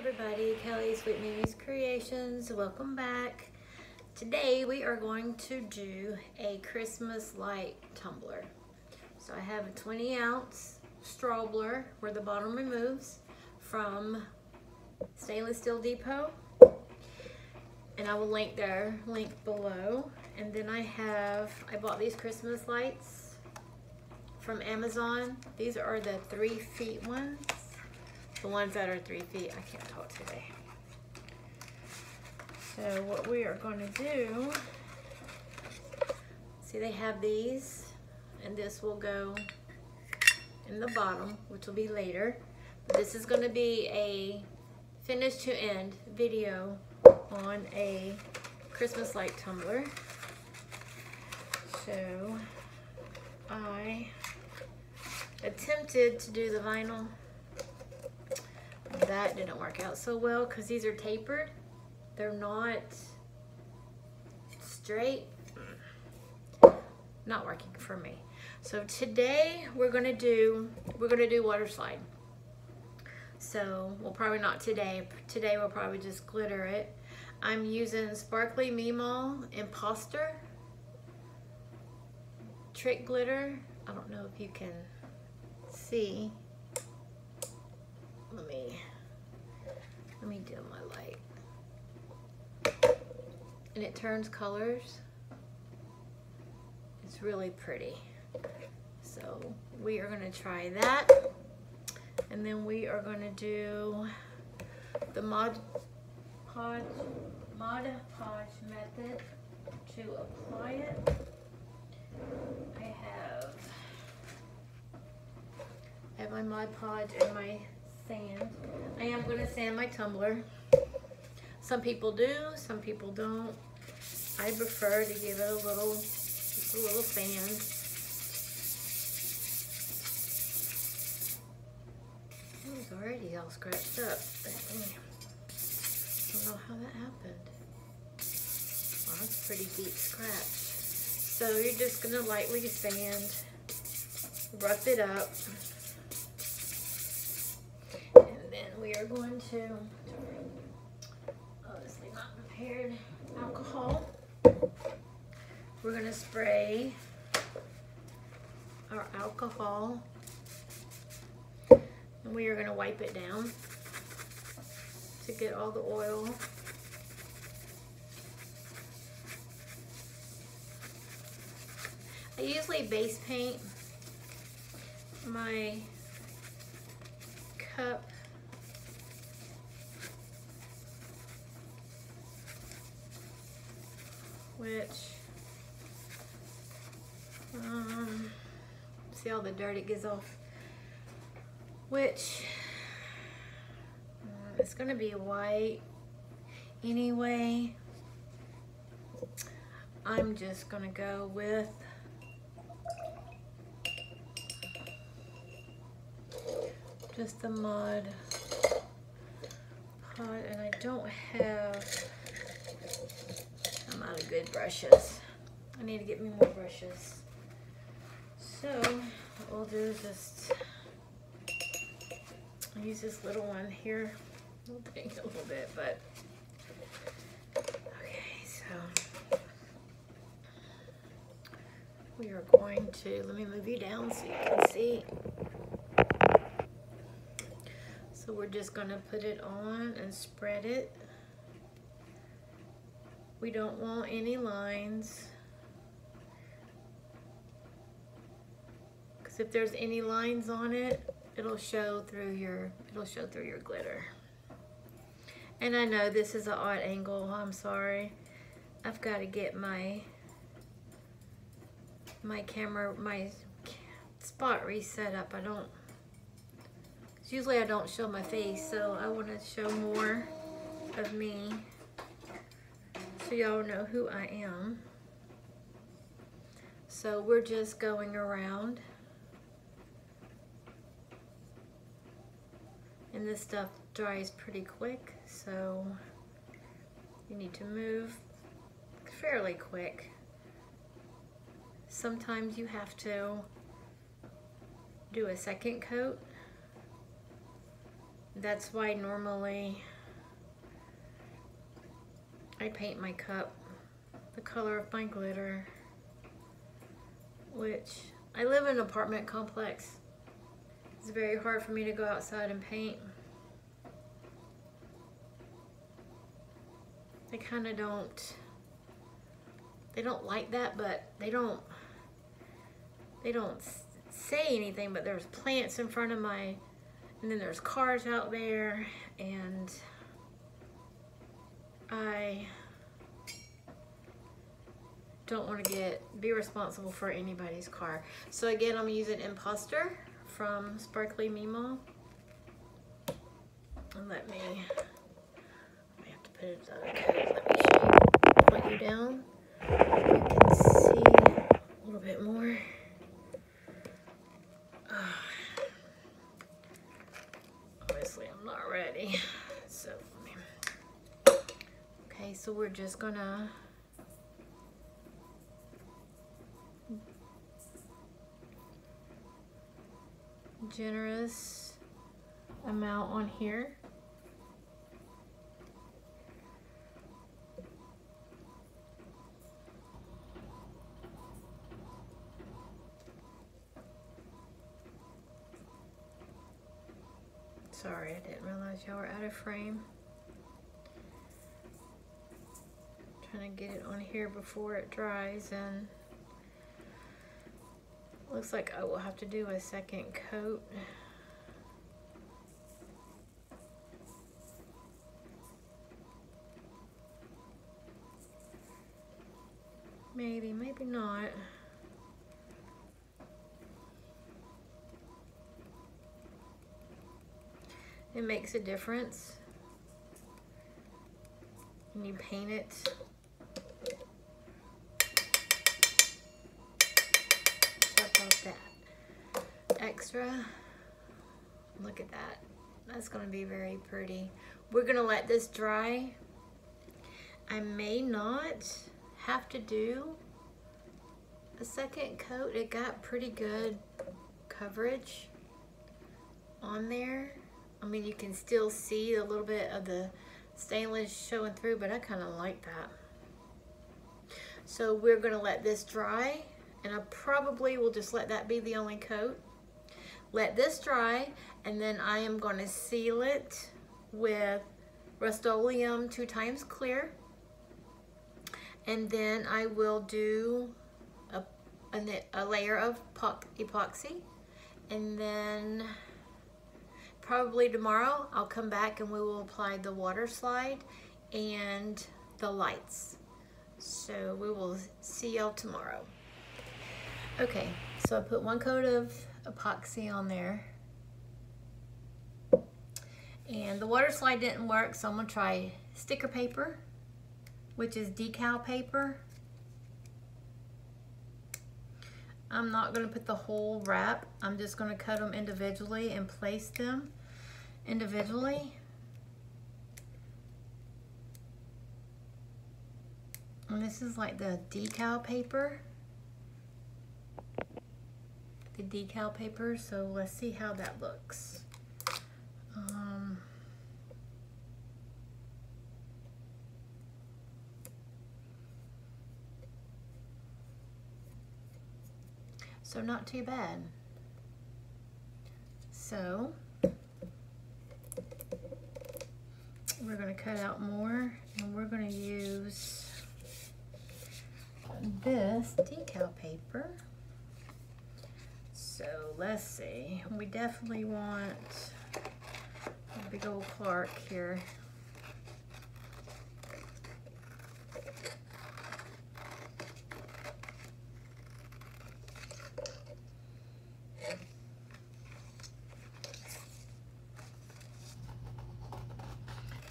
everybody, Kelly Sweet Mimi's Creations. Welcome back. Today we are going to do a Christmas light tumbler. So I have a 20-ounce straw blur where the bottom removes from Stainless Steel Depot. And I will link their link below. And then I bought these Christmas lights from Amazon. These are the 3 feet ones. The ones that are 3 feet. I can't talk today. So what we are going to do, see they have these, and this will go in the bottom, which will be later. But this is going to be a finish to end video on a Christmas light tumbler. So I attempted to do the vinyl. That didn't work out so well because these are tapered. They're not straight. Not working for me. So today we're gonna do water slide. So well, probably not today. Today we'll probably just glitter it. I'm using Sparkly Meemaw Imposter Trick Glitter. I don't know if you can see. Let me dim my light. And it turns colors. It's really pretty. So we are gonna try that. And then we are gonna do the Mod Podge method to apply it. I have my Mod Podge and my sand. I am going to sand my tumbler. Some people do, some people don't. I prefer to give it a little sand. It was already all scratched up. I don't know how that happened. Well, that's a pretty deep scratch. So you're just going to lightly sand, rough it up. We are going to, obviously not prepared, alcohol. We're going to spray our alcohol and we are going to wipe it down to get all the oil. I usually base paint my cup which, see all the dirt it gives off, which it's going to be white anyway. I'm just going to go with just the Mod Podge, and I don't have, I'm out of good brushes. I need to get me more brushes. So what we'll do is just use this little one here. It'll take a little bit, but okay, so we are going to, let me move you down so you can see. So we're just gonna put it on and spread it. We don't want any lines, because if there's any lines on it, it'll show through your glitter. And I know this is an odd angle. I'm sorry. I've got to get my camera, my spot reset up. Usually I don't show my face, so I want to show more of me, so y'all know who I am. So we're just going around, and this stuff dries pretty quick, so you need to move fairly quick. Sometimes you have to do a second coat. That's why normally I paint my cup the color of my glitter, which I live in an apartment complex. It's very hard for me to go outside and paint. They kind of don't, they don't like that, but they don't say anything, but there's plants in front of my, and then there's cars out there, and I don't want to be responsible for anybody's car. So again, I'm using Imposter from Sparkly Mimo. And let me have to put it okay, let me show you, point you down. You can see a little bit more. Obviously I'm not ready. So okay, so we're just gonna generous amount on here. Sorry, I didn't realize y'all were out of frame. Trying to get it on here before it dries, and looks like I will have to do a second coat. Maybe, maybe not. It makes a difference when you paint it. That extra, look at that. That's going to be very pretty. We're going to let this dry. I may not have to do a second coat. It got pretty good coverage on there. I mean, you can still see a little bit of the stainless showing through, but I kind of like that. So we're going to let this dry. And I probably will just let that be the only coat. Let this dry, and then I am going to seal it with Rust-Oleum 2x clear. And then I will do a layer of epoxy. And then probably tomorrow I'll come back and we will apply the water slide and the lights. So we will see y'all tomorrow. Okay, so I put one coat of epoxy on there. And the water slide didn't work, so I'm gonna try sticker paper, which is decal paper. I'm not gonna put the whole wrap. I'm just gonna cut them individually and place them individually. And this is like the decal paper. The decal paper, so let's see how that looks. So not too bad. So we're going to cut out more, and we're going to use this decal paper. So let's see, we definitely want a big old Clark here.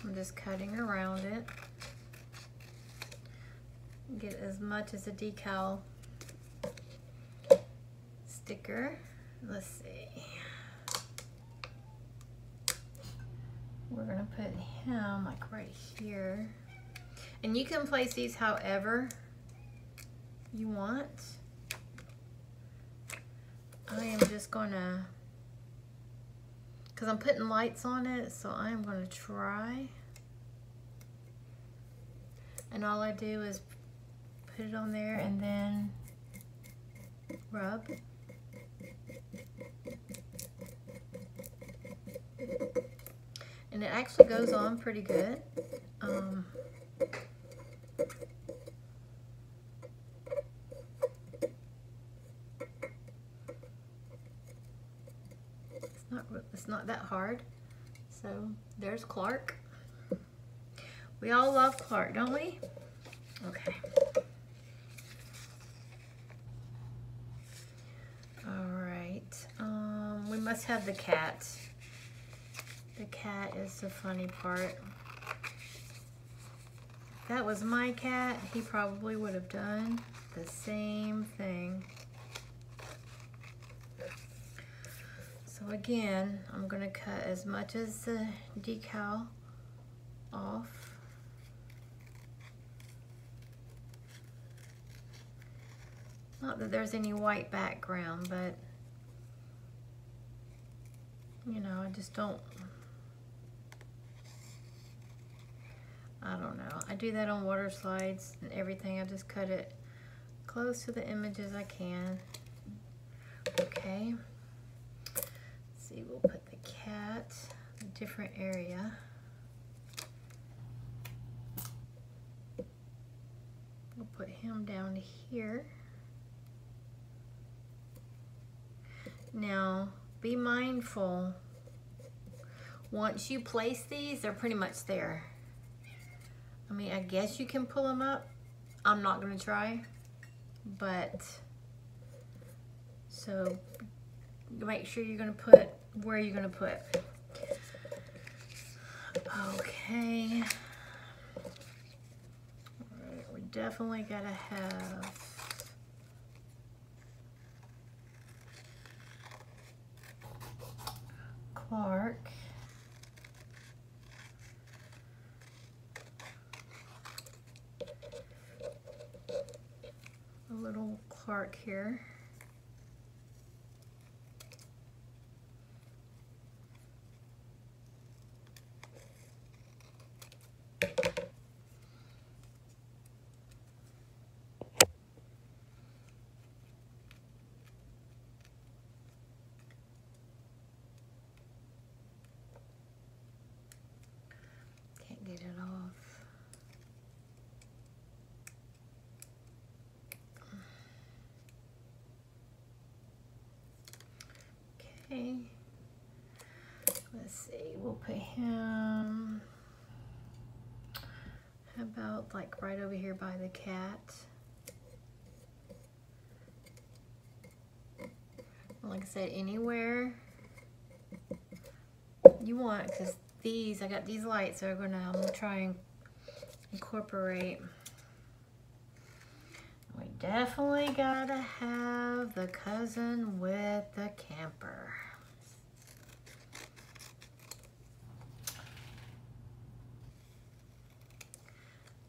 I'm just cutting around it. Get as much as a decal sticker. Let's see. We're gonna put him like right here. And you can place these however you want. I am just gonna, because I'm putting lights on it, so I am gonna try. And all I do is put it on there and then rub. And it actually goes on pretty good. It's not that hard. So there's Clark. We all love Clark, don't we? Okay. All right. We must have the cat. The cat is the funny part. If that was my cat, he probably would have done the same thing. So again, I'm going to cut as much as the decal off. Not that there's any white background, but you know, I just don't, I don't know. I do that on water slides and everything. I just cut it close to the image as I can. Okay. Let's see, we'll put the cat in a different area. We'll put him down here. Now, be mindful. Once you place these, they're pretty much there. I mean, I guess you can pull them up. I'm not going to try. But, so, make sure you're going to put where you're going to put. Okay. Alright, we definitely got to have Clark. A little Clark here. Can't get it off. Okay, let's see, we'll put him, how about like right over here by the cat? Like I said, anywhere you want, because these, I got these lights that I'm gonna try and incorporate. We definitely gotta have the cousin with the camper.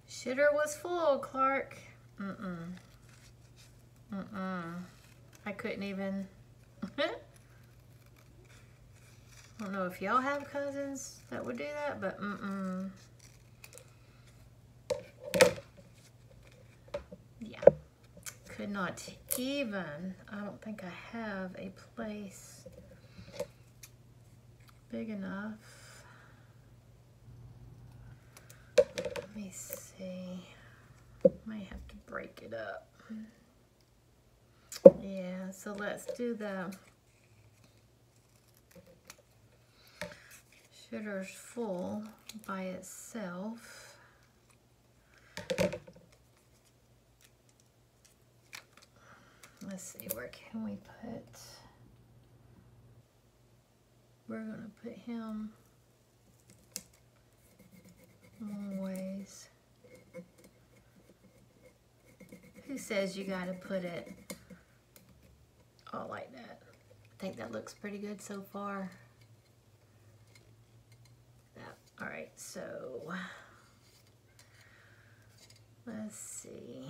Shitter was full, Clark. I couldn't even. I don't know if y'all have cousins that would do that, but yeah. Could not even. I don't think I have a place big enough. Let me see. Might have to break it up. Yeah, so let's do the Shitter's full by itself. Let's see, where can we put? We're gonna put him long ways. Who says you gotta put it all like that? I think that looks pretty good so far. All right, so let's see.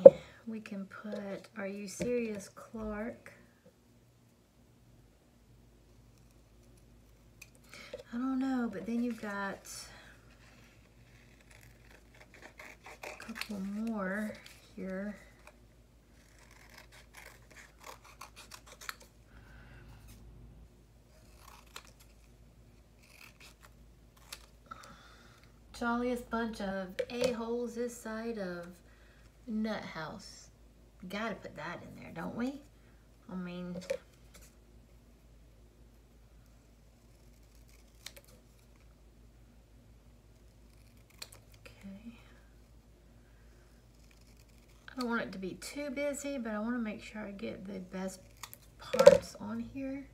We can put, Are You Serious, Clark? I don't know, but then you've got a couple one more here. Jolliest bunch of a-holes this side of Nut House. Gotta put that in there, don't we? I mean, okay. I don't want it to be too busy, but I want to make sure I get the best parts on here.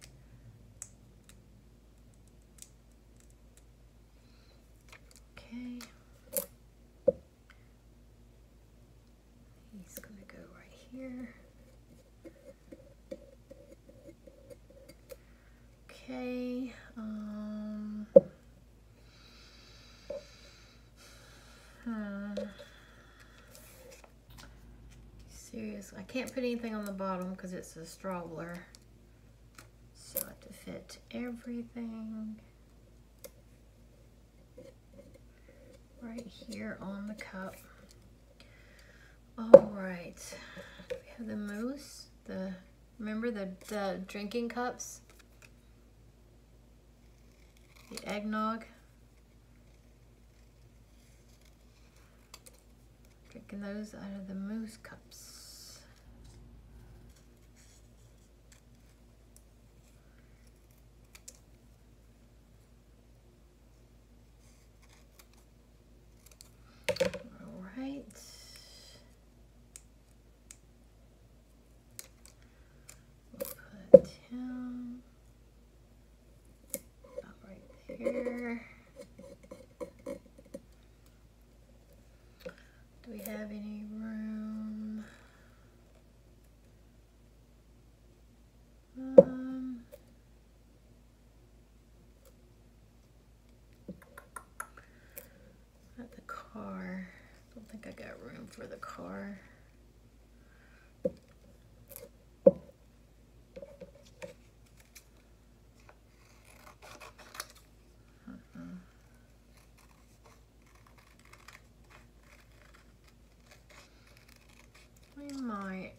Okay. He's gonna go right here. Okay. Seriously, I can't put anything on the bottom because it's a straggler. So I have to fit everything right here on the cup. All right, we have the mousse, remember the drinking cups, the eggnog. Drinking those out of the mousse cups. All right. We'll put him about right there. Do we have any room? At the car. Don't think I got room for the car. We might.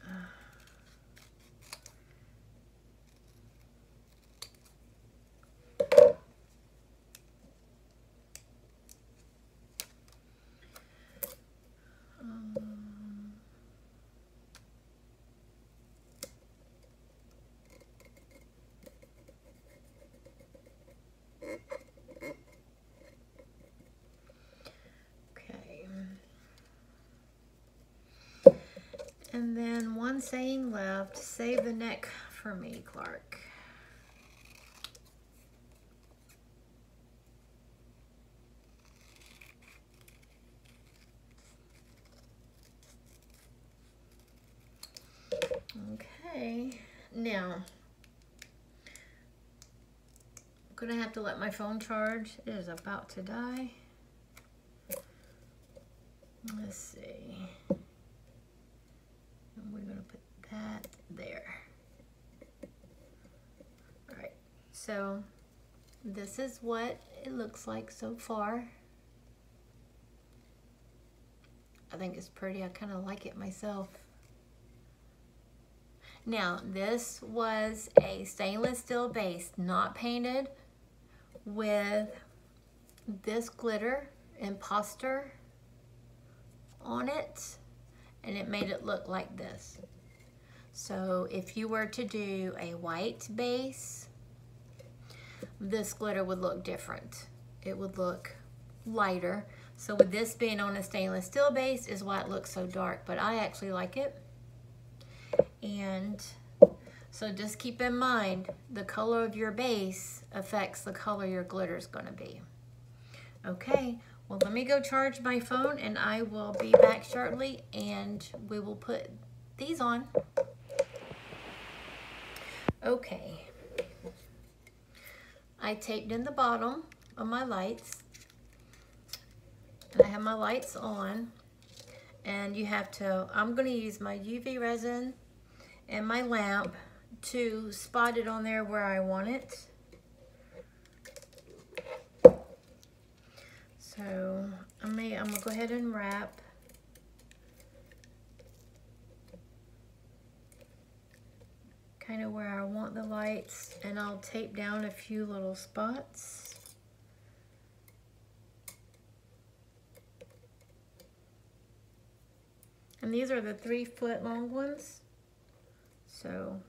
And then one saying left, save the neck for me, Clark. Okay, now, I'm gonna have to let my phone charge. It is about to die. Let's see. And we're gonna put that there. All right, so this is what it looks like so far. I think it's pretty. I kind of like it myself. Now, this was a stainless steel base, not painted, with this glitter imposter on it, and it made it look like this. So if you were to do a white base, this glitter would look different. It would look lighter. So with this being on a stainless steel base is why it looks so dark, but I actually like it. And so just keep in mind, the color of your base affects the color your glitter is going to be. Okay, well, let me go charge my phone and I will be back shortly and we will put these on. Okay, I taped in the bottom of my lights and I have my lights on, and you have to, I'm going to use my UV resin and my lamp to spot it on there where I want it. So I'm gonna go ahead and wrap kind of where I want the lights, and I'll tape down a few little spots. And these are the 3-foot long ones. So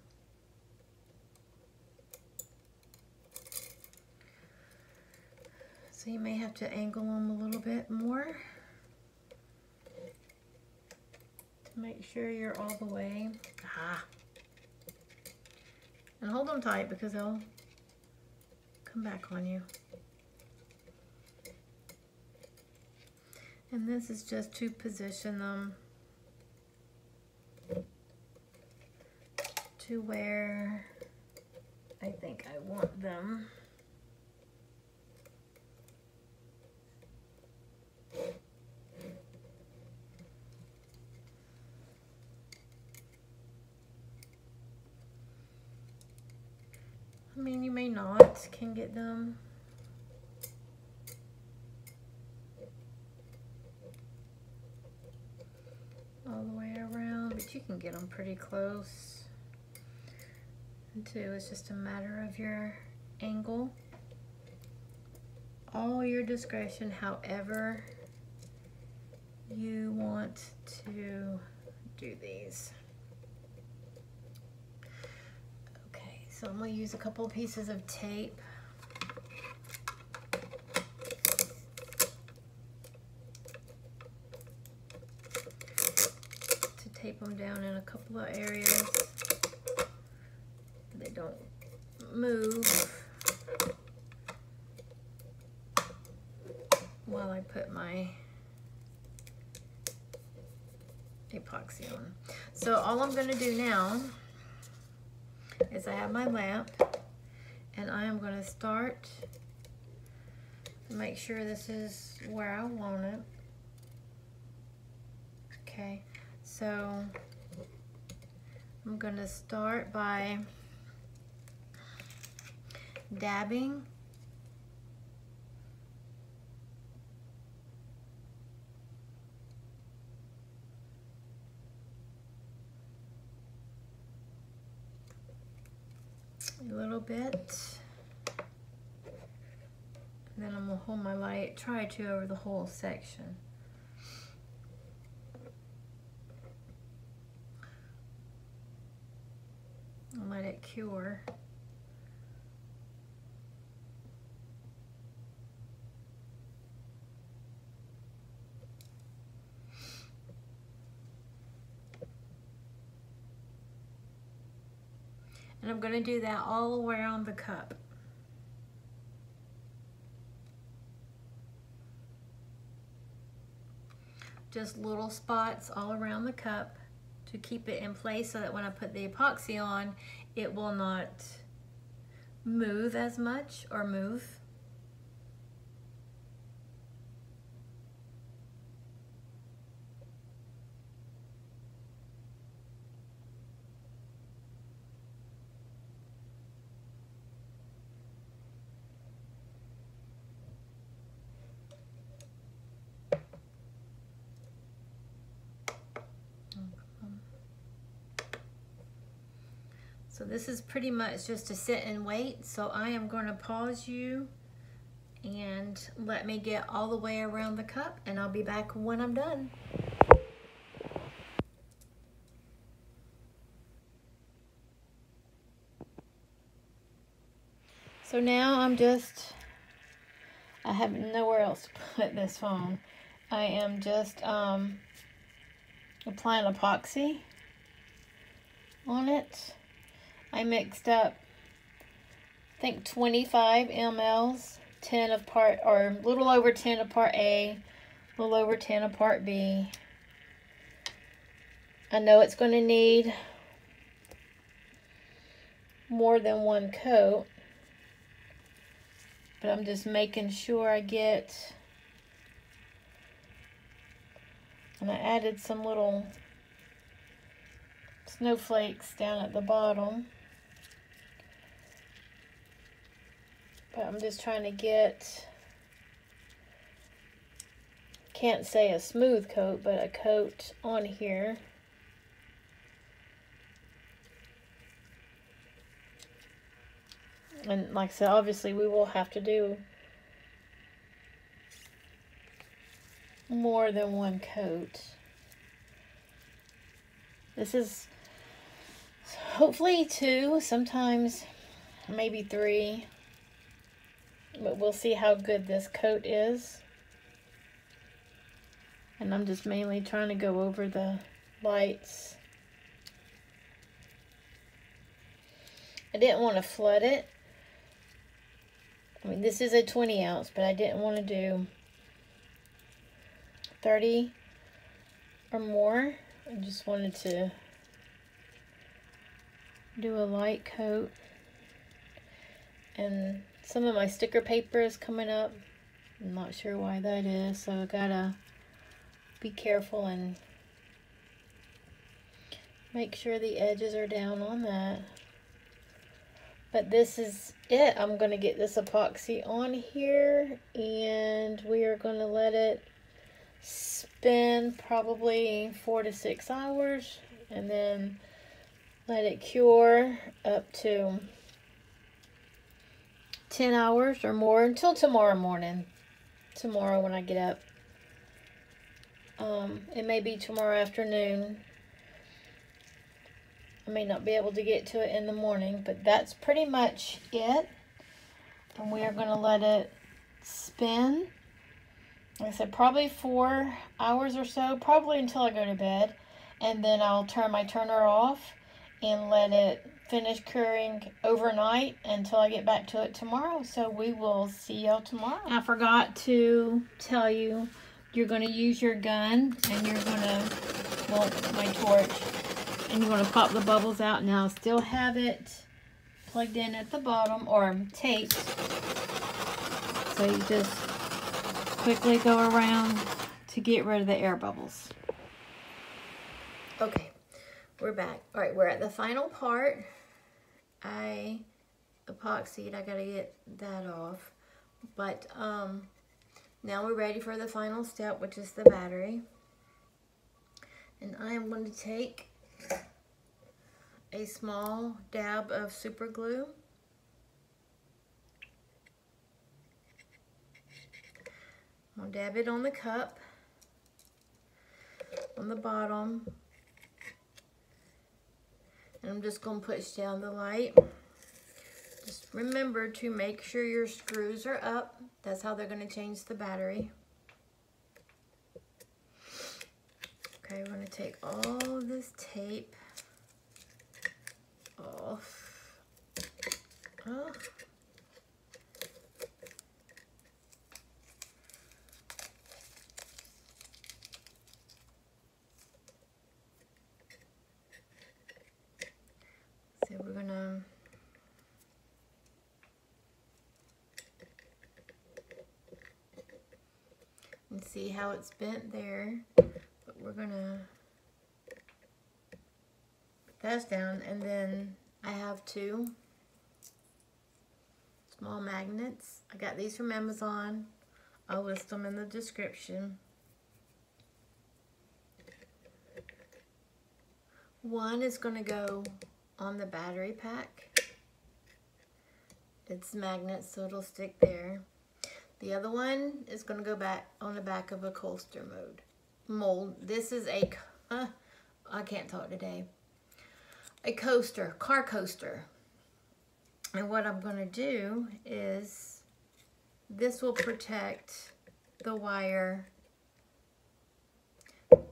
you may have to angle them a little bit more to make sure you're all the way. And hold them tight because they'll come back on you. And this is just to position them to where I think I want them. I mean, you may not can get them all the way around, but you can get them pretty close. And too, it's just a matter of your angle. All your discretion, however you want to do these. So I'm going to use a couple of pieces of tape. To tape them down in a couple of areas. They don't move while I put my epoxy on. So all I'm going to do now is I have my lamp, and I am going to start to make sure this is where I want it. Okay, so I'm going to start by dabbing . A little bit, and then I'm going to hold my light, try to over the whole section. And let it cure. And I'm going to do that all around the cup. Just little spots all around the cup to keep it in place so that when I put the epoxy on, it will not move as much or move. So this is pretty much just to sit and wait. So I am going to pause you and let me get all the way around the cup, and I'll be back when I'm done. So now I have nowhere else to put this phone. I am just applying epoxy on it. I mixed up, I think 25 mLs, 10 of part, or a little over 10 of part A, a little over 10 of part B. I know it's going to need more than one coat, but I'm just making sure I get, and I added some little snowflakes down at the bottom. But I'm just trying to get, can't say a smooth coat, but a coat on here. And like I said, obviously we will have to do more than one coat. This is hopefully 2, sometimes maybe 3. But we'll see how good this coat is. And I'm just mainly trying to go over the lights. I didn't want to flood it. I mean, this is a 20 ounce, but I didn't want to do 30 or more. I just wanted to do a light coat. And some of my sticker paper is coming up. I'm not sure why that is, so I gotta be careful and make sure the edges are down on that. But this is it. I'm gonna get this epoxy on here, and we are gonna let it spin probably 4 to 6 hours, and then let it cure up to 10 hours or more until tomorrow morning. Tomorrow when I get up. It may be tomorrow afternoon. I may not be able to get to it in the morning, but that's pretty much it. And we are going to let it spin. Like I said, probably 4 hours or so, probably until I go to bed. And then I'll turn my turner off and let it finish curing overnight until I get back to it tomorrow. So we will see y'all tomorrow. I forgot to tell you, you're going to use your gun and you're going to, well, my torch, and you're going to pop the bubbles out. Now I still have it plugged in at the bottom, or taped. So you just quickly go around to get rid of the air bubbles. Okay, we're back. All right, we're at the final part. I epoxied, I gotta get that off. But now we're ready for the final step, which is the battery. And I am going to take a small dab of super glue. I'll dab it on the cup, on the bottom. And I'm just going to push down the light. Just remember to make sure your screws are up. That's how they're going to change the battery. Okay, we're going to take all of this tape off. Oh. So we're gonna and see how it's bent there, but we're gonna put that down, and then I have 2 small magnets. I got these from Amazon. I'll list them in the description. One is gonna go on the battery pack. It's magnets, so it'll stick there. The other one is going to go back on the back of a coaster mold. This is a, I can't talk today, a coaster, car coaster. And what I'm going to do is, this will protect the wire.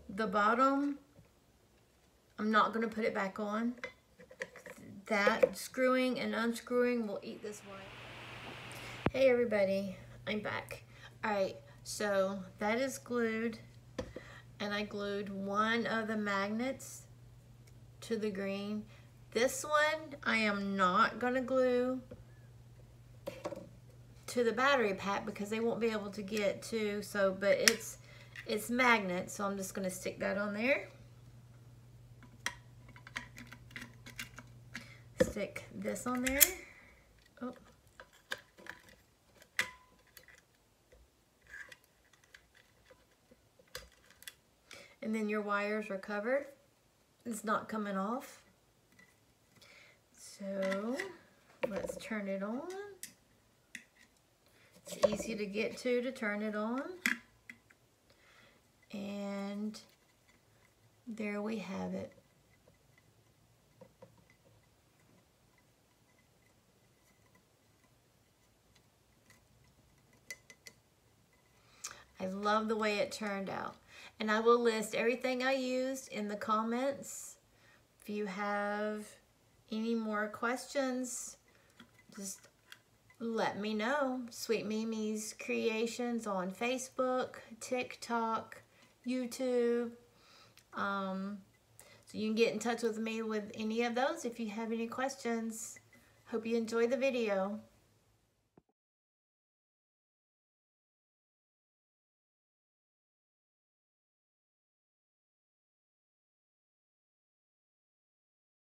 The bottom, I'm not going to put it back on. That screwing and unscrewing will eat this wire. Hey everybody, I'm back. Alright, so that is glued, and I glued one of the magnets to the green. This one I am not going to glue to the battery pack because they won't be able to get to, so, but it's magnet, so I'm just going to stick that on there. Stick this on there. Oh. And then your wires are covered. It's not coming off. So Let's turn it on. It's easy to get to turn it on. And there we have it. I love the way it turned out. And I will list everything I used in the comments. If you have any more questions, just let me know. Sweet Mimi's Creations on Facebook, TikTok, YouTube. So you can get in touch with me with any of those if you have any questions. Hope you enjoy the video.